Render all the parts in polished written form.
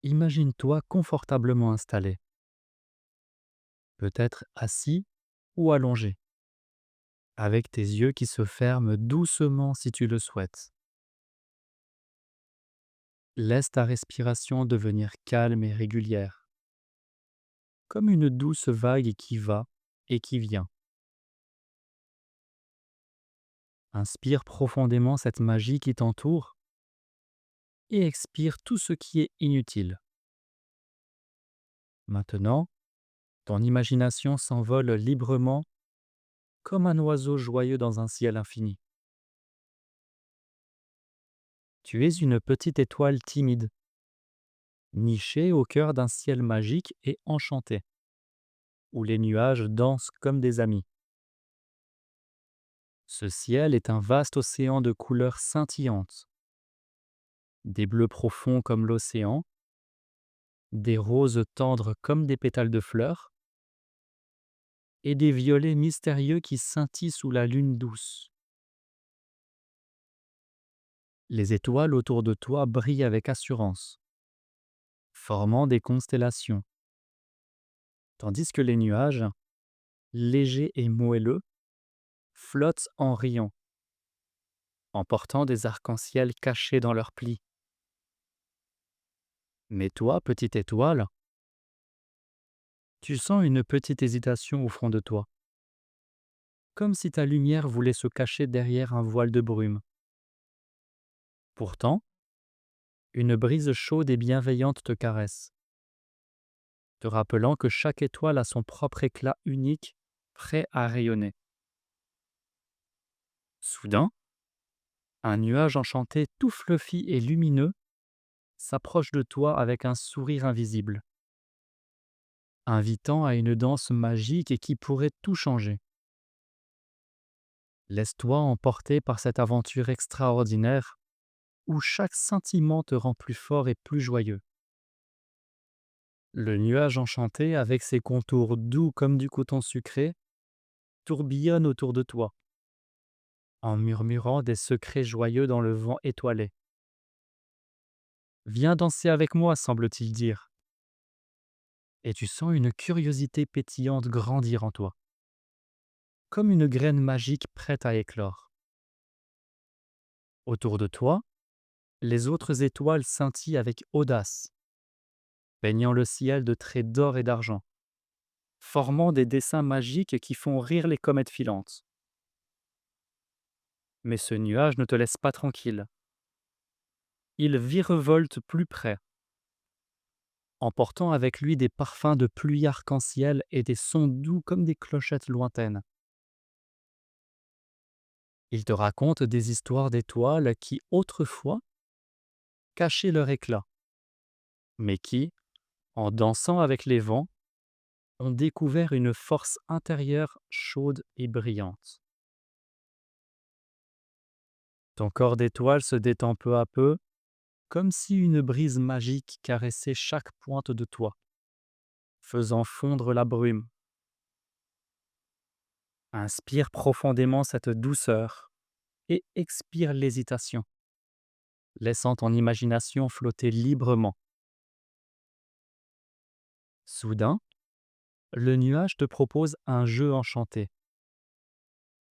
Imagine-toi confortablement installé, peut-être assis ou allongé, avec tes yeux qui se ferment doucement si tu le souhaites. Laisse ta respiration devenir calme et régulière, comme une douce vague qui va et qui vient. Inspire profondément cette magie qui t'entoure et expire tout ce qui est inutile. Maintenant, ton imagination s'envole librement comme un oiseau joyeux dans un ciel infini. Tu es une petite étoile timide, nichée au cœur d'un ciel magique et enchanté, où les nuages dansent comme des amis. Ce ciel est un vaste océan de couleurs scintillantes, des bleus profonds comme l'océan, des roses tendres comme des pétales de fleurs, et des violets mystérieux qui scintillent sous la lune douce. Les étoiles autour de toi brillent avec assurance, formant des constellations, tandis que les nuages, légers et moelleux, flottent en riant, emportant des arcs-en-ciel cachés dans leurs plis. Mais toi, petite étoile, tu sens une petite hésitation au fond de toi, comme si ta lumière voulait se cacher derrière un voile de brume. Pourtant, une brise chaude et bienveillante te caresse, te rappelant que chaque étoile a son propre éclat unique, prêt à rayonner. Soudain, un nuage enchanté tout fluffy et lumineux s'approche de toi avec un sourire invisible, invitant à une danse magique et qui pourrait tout changer. Laisse-toi emporter par cette aventure extraordinaire où chaque sentiment te rend plus fort et plus joyeux. Le nuage enchanté, avec ses contours doux comme du coton sucré, tourbillonne autour de toi, en murmurant des secrets joyeux dans le vent étoilé. Viens danser avec moi, semble-t-il dire, et tu sens une curiosité pétillante grandir en toi, comme une graine magique prête à éclore. Autour de toi, les autres étoiles scintillent avec audace, peignant le ciel de traits d'or et d'argent, formant des dessins magiques qui font rire les comètes filantes. Mais ce nuage ne te laisse pas tranquille. Il virevolte plus près, emportant avec lui des parfums de pluie arc-en-ciel et des sons doux comme des clochettes lointaines. Il te raconte des histoires d'étoiles qui, autrefois, cachaient leur éclat, mais qui, en dansant avec les vents, ont découvert une force intérieure chaude et brillante. Ton corps d'étoile se détend peu à peu, comme si une brise magique caressait chaque pointe de toi, faisant fondre la brume. Inspire profondément cette douceur et expire l'hésitation, laissant ton imagination flotter librement. Soudain, le nuage te propose un jeu enchanté.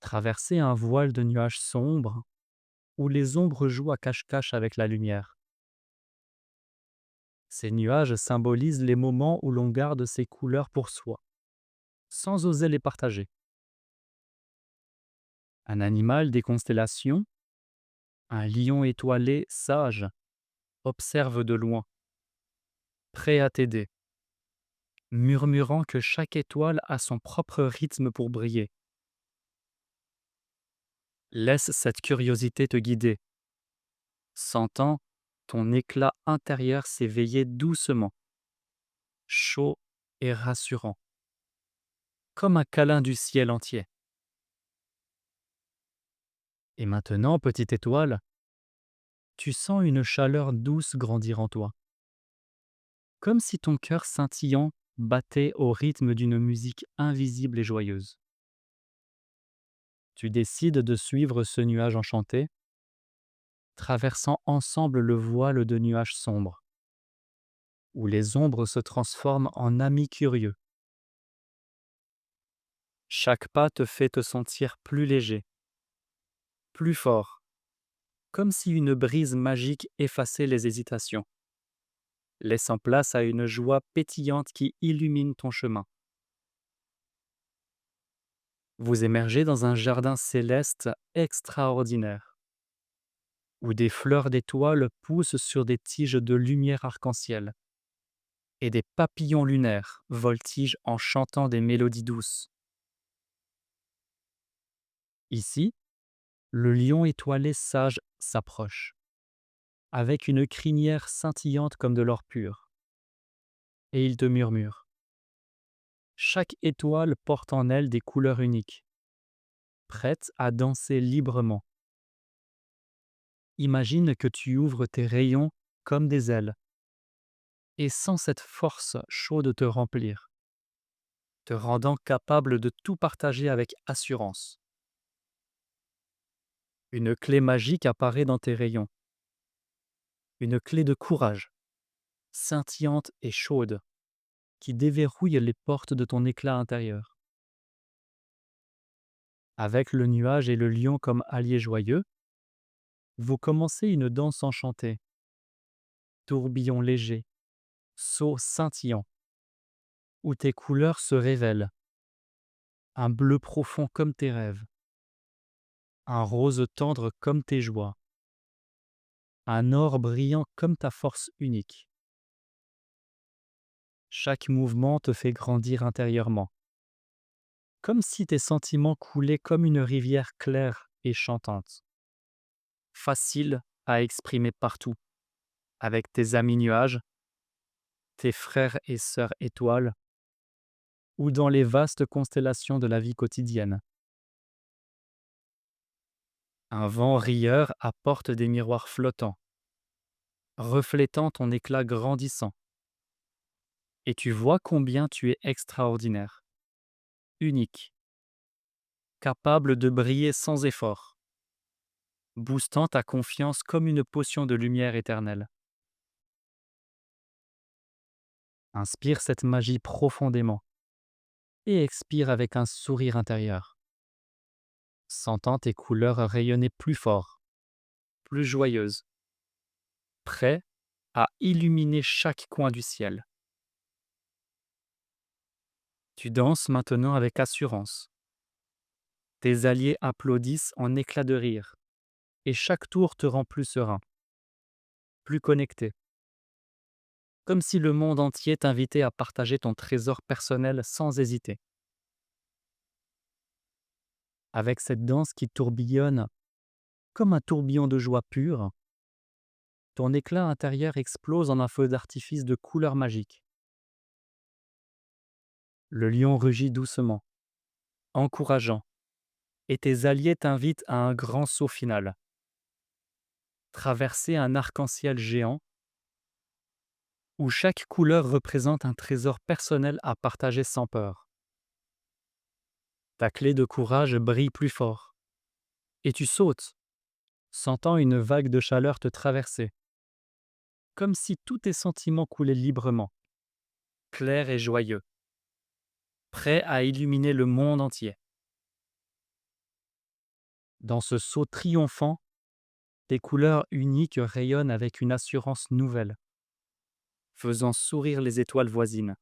Traverser un voile de nuages sombres où les ombres jouent à cache-cache avec la lumière. Ces nuages symbolisent les moments où l'on garde ses couleurs pour soi, sans oser les partager. Un animal des constellations, un lion étoilé sage, observe de loin, prêt à t'aider, murmurant que chaque étoile a son propre rythme pour briller. Laisse cette curiosité te guider, sentant ton éclat intérieur s'éveiller doucement, chaud et rassurant, comme un câlin du ciel entier. Et maintenant, petite étoile, tu sens une chaleur douce grandir en toi, comme si ton cœur scintillant battait au rythme d'une musique invisible et joyeuse. Tu décides de suivre ce nuage enchanté, traversant ensemble le voile de nuages sombres. où les ombres se transforment en amis curieux. Chaque pas te fait te sentir plus léger, plus fort, comme si une brise magique effaçait les hésitations, laissant place à une joie pétillante qui illumine ton chemin. Vous émergez dans un jardin céleste extraordinaire, où des fleurs d'étoiles poussent sur des tiges de lumière arc-en-ciel, et des papillons lunaires voltigent en chantant des mélodies douces. Ici, le lion étoilé sage s'approche, avec une crinière scintillante comme de l'or pur, et il te murmure. Chaque étoile porte en elle des couleurs uniques, prêtes à danser librement. Imagine que tu ouvres tes rayons comme des ailes, et sens cette force chaude te remplir, te rendant capable de tout partager avec assurance. Une clé magique apparaît dans tes rayons, une clé de courage, scintillante et chaude, qui déverrouille les portes de ton éclat intérieur. Avec le nuage et le lion comme alliés joyeux, vous commencez une danse enchantée, tourbillon léger, saut scintillant, où tes couleurs se révèlent, un bleu profond comme tes rêves, un rose tendre comme tes joies, un or brillant comme ta force unique. Chaque mouvement te fait grandir intérieurement, comme si tes sentiments coulaient comme une rivière claire et chantante, facile à exprimer partout, avec tes amis nuages, tes frères et sœurs étoiles, ou dans les vastes constellations de la vie quotidienne. Un vent rieur apporte des miroirs flottants, reflétant ton éclat grandissant, et tu vois combien tu es extraordinaire, unique, capable de briller sans effort, boostant ta confiance comme une potion de lumière éternelle. Inspire cette magie profondément et expire avec un sourire intérieur, sentant tes couleurs rayonner plus fort, plus joyeuses, prêt à illuminer chaque coin du ciel. Tu danses maintenant avec assurance. Tes alliés applaudissent en éclats de rire, et chaque tour te rend plus serein, plus connecté, comme si le monde entier t'invitait à partager ton trésor personnel sans hésiter. Avec cette danse qui tourbillonne comme un tourbillon de joie pure, ton éclat intérieur explose en un feu d'artifice de couleurs magiques. Le lion rugit doucement, encourageant, et tes alliés t'invitent à un grand saut final. Traverser un arc-en-ciel géant où chaque couleur représente un trésor personnel à partager sans peur. Ta clé de courage brille plus fort, et tu sautes, sentant une vague de chaleur te traverser, comme si tous tes sentiments coulaient librement, clairs et joyeux, prêts à illuminer le monde entier. Dans ce saut triomphant, tes couleurs uniques rayonnent avec une assurance nouvelle, faisant sourire les étoiles voisines.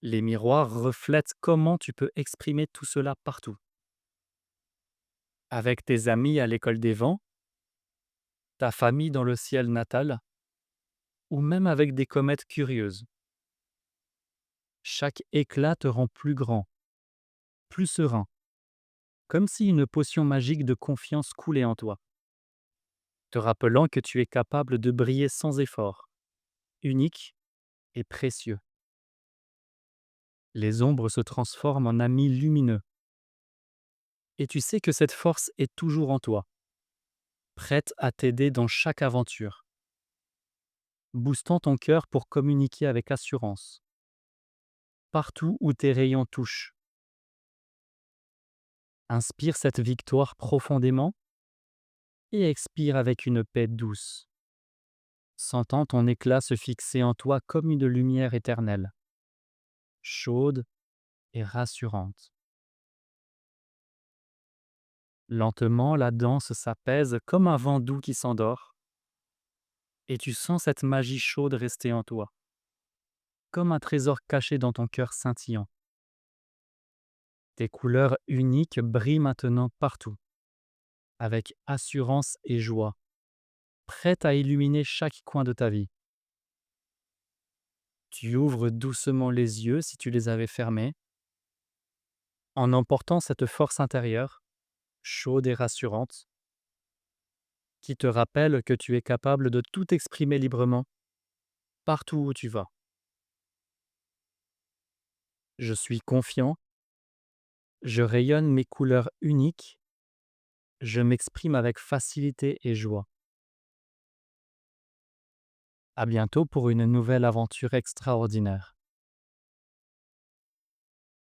Les miroirs reflètent comment tu peux exprimer tout cela partout. Avec tes amis à l'école des vents, ta famille dans le ciel natal, ou même avec des comètes curieuses. Chaque éclat te rend plus grand, plus serein, comme si une potion magique de confiance coulait en toi, te rappelant que tu es capable de briller sans effort, unique et précieux. Les ombres se transforment en amis lumineux, et tu sais que cette force est toujours en toi, prête à t'aider dans chaque aventure, boostant ton cœur pour communiquer avec assurance, partout où tes rayons touchent. Inspire cette victoire profondément et expire avec une paix douce, sentant ton éclat se fixer en toi comme une lumière éternelle, chaude et rassurante. Lentement, la danse s'apaise comme un vent doux qui s'endort, et tu sens cette magie chaude rester en toi, comme un trésor caché dans ton cœur scintillant. Tes couleurs uniques brillent maintenant partout, avec assurance et joie, prêtes à illuminer chaque coin de ta vie. Tu ouvres doucement les yeux si tu les avais fermés, en emportant cette force intérieure, chaude et rassurante, qui te rappelle que tu es capable de tout exprimer librement, partout où tu vas. Je suis confiant, je rayonne mes couleurs uniques, je m'exprime avec facilité et joie. À bientôt pour une nouvelle aventure extraordinaire.